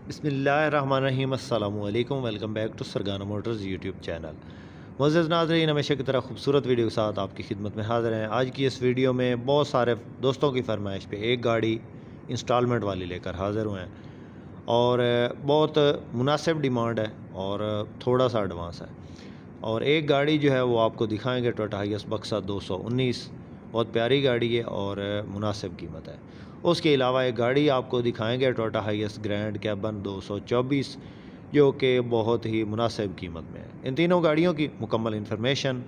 बिस्मिल्लाहिर्रहमानिर्रहीम अस्सलामु अलैकुम। Welcome back to Sargana motors YouTube channel. मुअज़्ज़ज़ नाज़रीन, हमेशा की तरह खूबसूरत वीडियो के साथ आपकी खिदमत में हाज़िर हैं। आज की इस वीडियो में बहुत सारे दोस्तों की फरमाइश पे एक गाड़ी इंस्टॉलमेंट वाली लेकर हाज़िर हुए हैं और बहुत मुनासिब डिमांड है और थोड़ा सा एडवांस है। और एक गाड़ी जो है वो आपको दिखाएंगे, टोयोटा हाइएस बक्सा 219। बहुत प्यारी गाड़ी है और मुनासिब कीमत है। उसके अलावा एक गाड़ी आपको दिखाएंगे, टोयोटा हाइएस ग्रैंड कैबन 224, जो कि बहुत ही मुनासिब कीमत में है। इन तीनों गाड़ियों की मुकम्मल इन्फॉर्मेशन,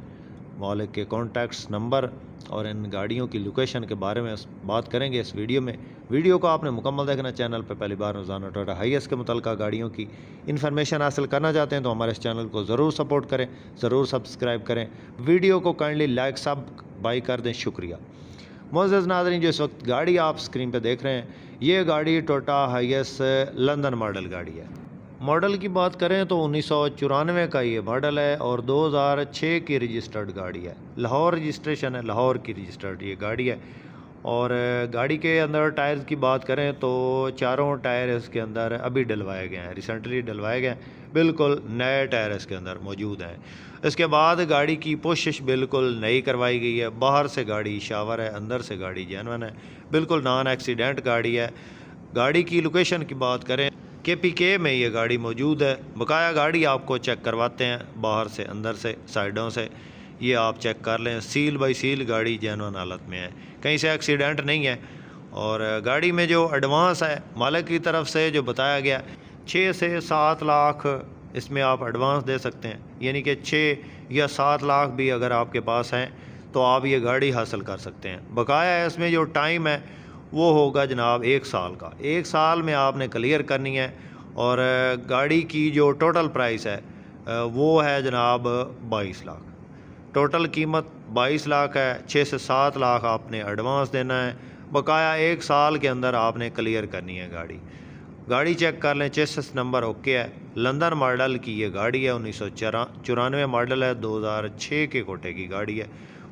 मालिक के कॉन्टैक्ट्स नंबर और इन गाड़ियों की लोकेशन के बारे में बात करेंगे इस वीडियो में। वीडियो को आपने मुकम्मल देखना। चैनल पर पहली बार रोज़ाना टोयोटा हाइएस के मुतल्लिक़ गाड़ियों की इन्फॉर्मेशन हासिल करना चाहते हैं तो हमारे इस चैनल को ज़रूर सपोर्ट करें, ज़रूर सब्सक्राइब करें। वीडियो को काइंडली लाइक सब बाई कर दें। शुक्रिया। मुअज़्ज़ज़ नाज़रीन, जो इस वक्त गाड़ी आप स्क्रीन पर देख रहे हैं, ये गाड़ी टोयोटा हाइएस लंदन मॉडल गाड़ी है। मॉडल की बात करें तो 1994 का ये मॉडल है और 2006 की रजिस्टर्ड गाड़ी है। लाहौर रजिस्ट्रेशन है, लाहौर की रजिस्टर्ड ये गाड़ी है। और गाड़ी के अंदर टायर्स की बात करें तो चारों टायर इसके अंदर अभी डलवाए गए हैं, रिसेंटली डलवाए गए हैं। बिल्कुल नए टायर इसके अंदर मौजूद हैं। इसके बाद गाड़ी की पोशिश बिल्कुल नई करवाई गई है। बाहर से गाड़ी शावर है, अंदर से गाड़ी जेन्युइन है, बिल्कुल नॉन एक्सीडेंट गाड़ी है। गाड़ी की लोकेशन की बात करें, KPK में ये गाड़ी मौजूद है। बकाया गाड़ी आपको चेक करवाते हैं, बाहर से, अंदर से, साइडों से, ये आप चेक कर लें। सील बाई सील गाड़ी जेन्युइन हालत में है, कहीं से एक्सीडेंट नहीं है। और गाड़ी में जो एडवांस है मालिक की तरफ से जो बताया गया, 6 से 7 लाख इसमें आप एडवांस दे सकते हैं। यानी कि 6 या 7 लाख भी अगर आपके पास हैं तो आप ये गाड़ी हासिल कर सकते हैं। बकाया है इसमें जो टाइम है वो होगा जनाब 1 साल का। 1 साल में आपने क्लियर करनी है। और गाड़ी की जो टोटल प्राइस है वो है जनाब 22 लाख। टोटल कीमत 22 लाख है। 6 से 7 लाख आपने एडवांस देना है। बकाया 1 साल के अंदर आपने क्लियर करनी है गाड़ी। गाड़ी चेक कर लें, चेसिस नंबर ओके है। लंदन मॉडल की ये गाड़ी है, 1994 मॉडल है, 2006 के कोटे की गाड़ी है।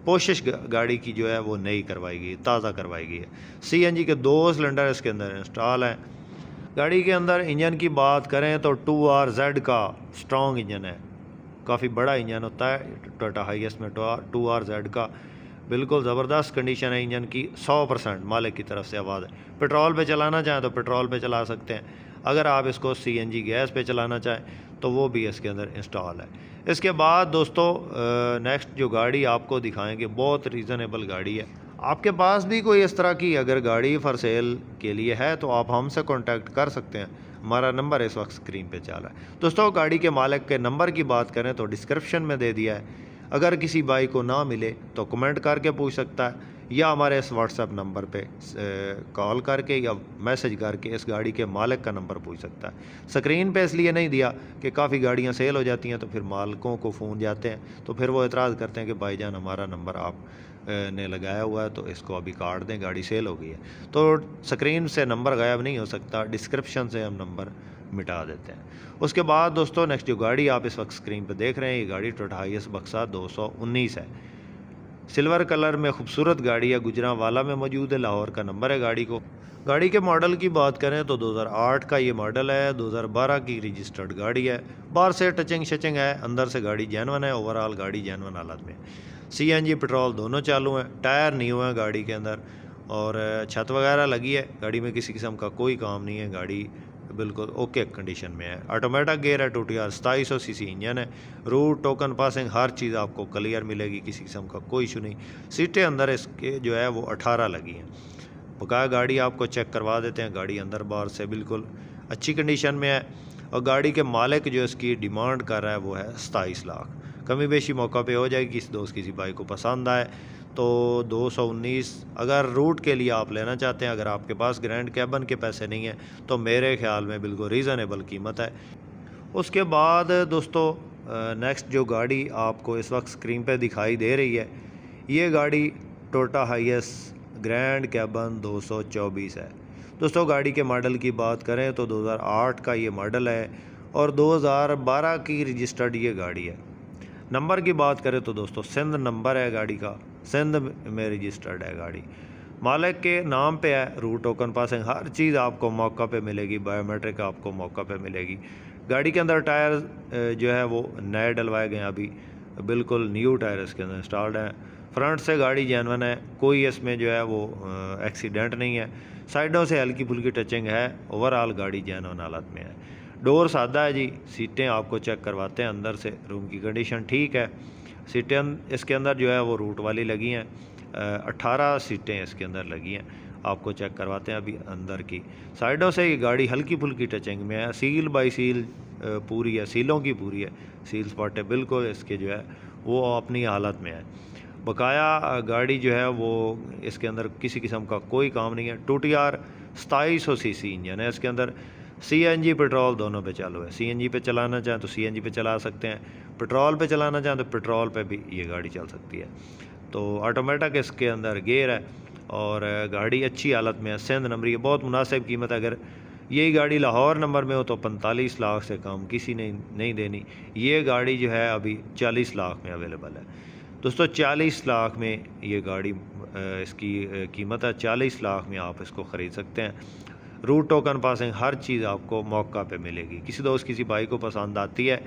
पोशिश गाड़ी की जो है वो नई करवाई गई, ताज़ा करवाई गई है। CNG के 2 सिलेंडर इसके अंदर इंस्टॉल हैं। गाड़ी के अंदर इंजन की बात करें तो 2RZ का स्ट्रॉन्ग इंजन है। काफ़ी बड़ा इंजन होता है टोयोटा हाइएस में 2RZ का। बिल्कुल ज़बरदस्त कंडीशन है इंजन की। 100% मालिक की तरफ से आवाज़ है। पेट्रोल पे चलाना चाहें तो पेट्रोल पे चला सकते हैं। अगर आप इसको CNG गैस पे चलाना चाहें तो वो भी इसके अंदर इंस्टॉल है। इसके बाद दोस्तों नेक्स्ट जो गाड़ी आपको दिखाएंगे, बहुत रीज़नेबल गाड़ी है। आपके पास भी कोई इस तरह की अगर गाड़ी फॉर सेल के लिए है तो आप हमसे कॉन्टैक्ट कर सकते हैं। हमारा नंबर इस वक्त स्क्रीन पे चल रहा है। दोस्तों, गाड़ी के मालिक के नंबर की बात करें तो डिस्क्रिप्शन में दे दिया है। अगर किसी भाई को ना मिले तो कमेंट करके पूछ सकता है या हमारे इस व्हाट्सएप नंबर पे कॉल करके या मैसेज करके इस गाड़ी के मालिक का नंबर पूछ सकता है। स्क्रीन पे इसलिए नहीं दिया कि काफ़ी गाड़ियां सेल हो जाती हैं तो फिर मालिकों को फ़ोन जाते हैं तो फिर वो एतराज़ करते हैं कि भाईजान हमारा नंबर आप ने लगाया हुआ है तो इसको अभी काट दें, गाड़ी सेल हो गई है। तो स्क्रीन से नंबर गायब नहीं हो सकता, डिस्क्रिप्शन से हम नंबर मिटा देते हैं। उसके बाद दोस्तों नेक्स्ट जो गाड़ी आप इस वक्त स्क्रीन पर देख रहे हैं, ये गाड़ी टोयोटा हाइएस बक्सा 219 है। सिल्वर कलर में खूबसूरत गाड़ी है, गुजरांवाला में मौजूद है। लाहौर का नंबर है गाड़ी को। गाड़ी के मॉडल की बात करें तो 2008 का ये मॉडल है, 2012 की रजिस्टर्ड गाड़ी है। बाहर से टचिंग शचिंग है, अंदर से गाड़ी जेन्युइन है। ओवरऑल गाड़ी जेन्युइन हालत में। CNG पेट्रोल दोनों चालू हैं। टायर न्यू है गाड़ी के अंदर और छत वगैरह लगी है। गाड़ी में किसी किस्म का कोई काम नहीं है, गाड़ी बिल्कुल ओके कंडीशन में है। ऑटोमेटिक गियर है, 2TR 2700 सीसी इंजन है। रूट टोकन पासिंग हर चीज़ आपको क्लियर मिलेगी, किसी किस्म का कोई इशू नहीं। सीटें अंदर इसके जो है वो 18 लगी हैं। बकाया गाड़ी आपको चेक करवा देते हैं। गाड़ी अंदर बाहर से बिल्कुल अच्छी कंडीशन में है। और गाड़ी के मालिक जो इसकी डिमांड कर रहा है वो है 27 लाख। कमी बेशी मौका पे हो जाएगी। किसी दोस्त किसी भाई को पसंद आए तो 219 अगर रूट के लिए आप लेना चाहते हैं, अगर आपके पास ग्रैंड कैबन के पैसे नहीं हैं तो मेरे ख्याल में बिल्कुल रीज़नेबल कीमत है। उसके बाद दोस्तों नेक्स्ट जो गाड़ी आपको इस वक्त स्क्रीन पे दिखाई दे रही है, ये गाड़ी टोयोटा हाइएस ग्रैंड कैबन 224 है। दोस्तों, गाड़ी के मॉडल की बात करें तो 2008 का ये मॉडल है और 2012 की रजिस्टर्ड ये गाड़ी है। नंबर की बात करें तो दोस्तों सिंध नंबर है गाड़ी का, सिंध में रजिस्टर्ड है गाड़ी। मालिक के नाम पे है, रूट टोकन पासिंग हर चीज़ आपको मौका पे मिलेगी, बायोमेट्रिक आपको मौका पे मिलेगी। गाड़ी के अंदर टायर जो है वो नए डलवाए गए हैं, अभी बिल्कुल न्यू टायर इसके अंदर इंस्टॉल्ड हैं। फ्रंट से गाड़ी जेन्युइन है, कोई इसमें जो है वो एक्सीडेंट नहीं है। साइडों से हल्की फुल्की टचिंग है, ओवरऑल गाड़ी जेन्युइन हालत में है। डोर सादा है जी, सीटें आपको चेक करवाते हैं अंदर से, रूम की कंडीशन ठीक है। सीटें इसके अंदर जो है वो रूट वाली लगी हैं, 18 सीटें इसके अंदर लगी हैं, आपको चेक करवाते हैं अभी अंदर की। साइडों से ये गाड़ी हल्की फुल्की टचिंग में है, सील बाई सील पूरी है, सीलों की पूरी है, सील स्पॉट है बिल्कुल इसके जो है वो अपनी हालत में है। बकाया गाड़ी जो है वो इसके अंदर किसी किस्म का कोई काम नहीं है। 2TR 2700 सीसी इंजन है इसके अंदर, CNG पेट्रोल दोनों पे चालू है। CNG पे चलाना चाहें तो CNG पे चला सकते हैं, पेट्रोल पे चलाना चाहें तो पेट्रोल पे भी ये गाड़ी चल सकती है। तो ऑटोमेटिक इसके अंदर गियर है और गाड़ी अच्छी हालत में है, सिंध नंबर, ये बहुत मुनासिब कीमत है। अगर यही गाड़ी लाहौर नंबर में हो तो 45 लाख से कम किसी ने नहीं देनी। ये गाड़ी जो है अभी 40 लाख में अवेलेबल है दोस्तों, 40 लाख में ये गाड़ी इसकी कीमत है। 40 लाख में आप इसको ख़रीद सकते हैं। रूट टोकन पासिंग हर चीज़ आपको मौका पे मिलेगी। किसी दोस्त किसी भाई को पसंद आती है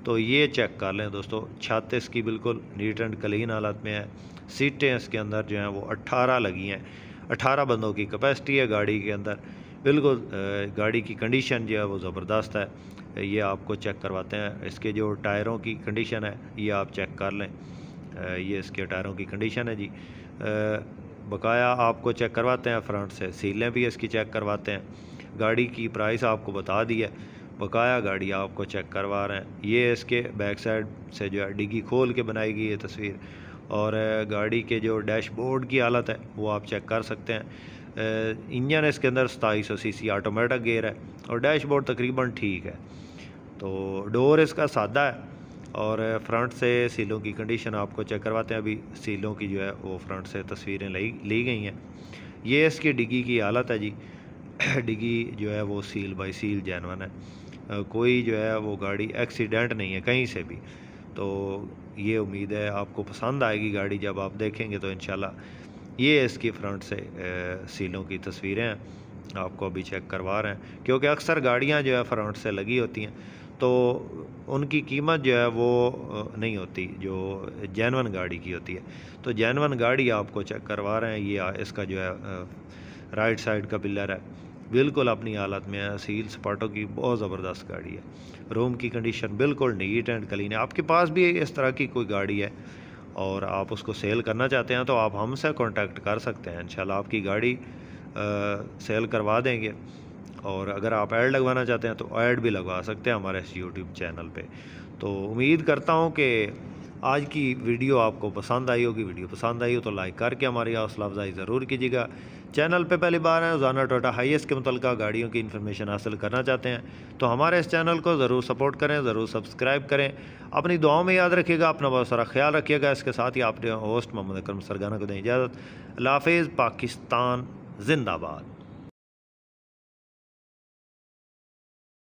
तो ये चेक कर लें दोस्तों। छत इसकी बिल्कुल नीट एंड क्लीन हालत में है। सीटें इसके अंदर जो हैं वो 18 लगी हैं, 18 बंदों की कैपेसिटी है गाड़ी के अंदर। बिल्कुल गाड़ी की कंडीशन जो है वो ज़बरदस्त है, ये आपको चेक करवाते हैं। इसके जो टायरों की कंडीशन है ये आप चेक कर लें, ये इसके टायरों की कंडीशन है जी। बकाया आपको चेक करवाते हैं, फ्रंट से सीलें भी इसकी चेक करवाते हैं। गाड़ी की प्राइस आपको बता दी है, बकाया गाड़ी आपको चेक करवा रहे हैं। ये इसके बैक साइड से जो है डिग्गी खोल के बनाई गई है तस्वीर, और गाड़ी के जो डैशबोर्ड की हालत है वो आप चेक कर सकते हैं। इंजन इसके अंदर 2700 सीसी ऑटोमेटिक गियर है और डैशबोर्ड तकरीबन ठीक है। तो डोर इसका सादा है और फ्रंट से सीलों की कंडीशन आपको चेक करवाते हैं। अभी सीलों की जो है वो फ्रंट से तस्वीरें ली गई हैं। ये इसकी डिग्गी की हालत है जी। डिग्गी जो है वो सील बाई सील जेन्युइन है, कोई जो है वो गाड़ी एक्सीडेंट नहीं है कहीं से भी। तो ये उम्मीद है आपको पसंद आएगी गाड़ी, जब आप देखेंगे तो इंशाल्लाह। ये इसकी फ्रंट से सीलों की तस्वीरें हैं, आपको अभी चेक करवा रहे हैं, क्योंकि अक्सर गाड़ियां जो है फ्रंट से लगी होती हैं तो उनकी कीमत जो है वो नहीं होती जो जेन्युइन गाड़ी की होती है। तो जेन्युइन गाड़ी आपको चेक करवा रहे हैं। ये इसका जो है राइट साइड का पिलर है, बिल्कुल अपनी हालत में है, सील सपाटों की बहुत ज़बरदस्त गाड़ी है। रूम की कंडीशन बिल्कुल नीट एंड क्लीन है। आपके पास भी इस तरह की कोई गाड़ी है और आप उसको सेल करना चाहते हैं तो आप हमसे कांटेक्ट कर सकते हैं, इंशाल्लाह आपकी गाड़ी सेल करवा देंगे। और अगर आप ऐड लगवाना चाहते हैं तो ऐड भी लगवा सकते हैं हमारे इस यूट्यूब चैनल पे। तो उम्मीद करता हूँ कि आज की वीडियो आपको पसंद आई होगी। वीडियो पसंद आई हो तो लाइक करके हमारी हौसला अफजाई ज़रूर कीजिएगा। चैनल पे पहली बार है, रोज़ाना टोयोटा हाईएस्ट के मुतल्लिक़ गाड़ियों की इन्फॉर्मेशन हासिल करना चाहते हैं तो हमारे इस चैनल को ज़रूर सपोर्ट करें, ज़रूर सब्सक्राइब करें। अपनी दुआओं में याद रखिएगा, अपना बहुत सारा ख्याल रखिएगा। इसके साथ ही आपने होस्ट मोहम्मद अकरम सरगाना को दें इजाज़त। अल्लाह हाफ़िज़। पाकिस्तान जिंदाबाद।